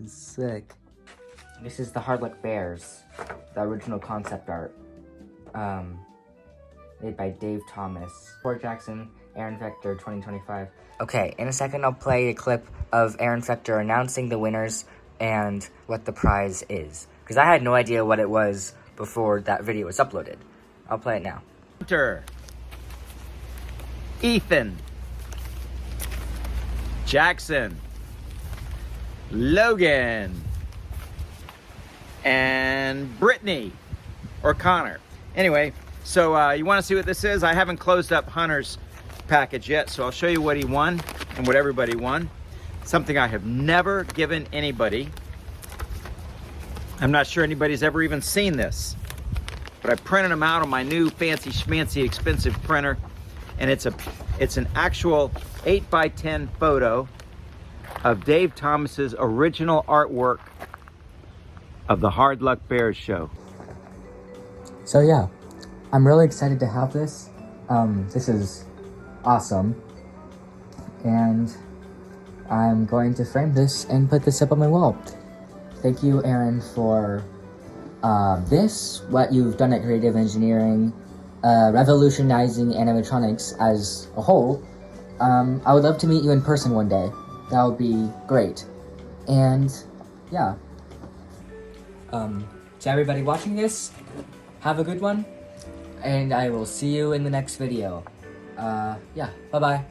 is sick. This is the Hard Luck Bears, the original concept art. Made by Dave Thomas. Fort Jackson, Aaron Fechter, 2025. Okay, in a second I'll play a clip of Aaron Fechter announcing the winners and what the prize is. Because I had no idea what it was before that video was uploaded. I'll play it now. Hunter, Ethan, Jackson, Logan, and Brittany, or Connor. Anyway, so you want to see what this is? I haven't closed up Hunter's package yet, so I'll show you what he won and what everybody won. Something I have never given anybody. I'm not sure anybody's ever even seen this, but I printed them out on my new fancy schmancy expensive printer, and it's an actual 8x10 photo of Dave Thomas's original artwork of the Hard Luck Bears show. So yeah, I'm really excited to have this. This is awesome. And I'm going to frame this and put this up on my wall. Thank you, Aaron, for this, what you've done at Creative Engineering, revolutionizing animatronics as a whole. I would love to meet you in person one day. That would be great. And yeah. To everybody watching this, have a good one, and I will see you in the next video. Yeah, bye-bye.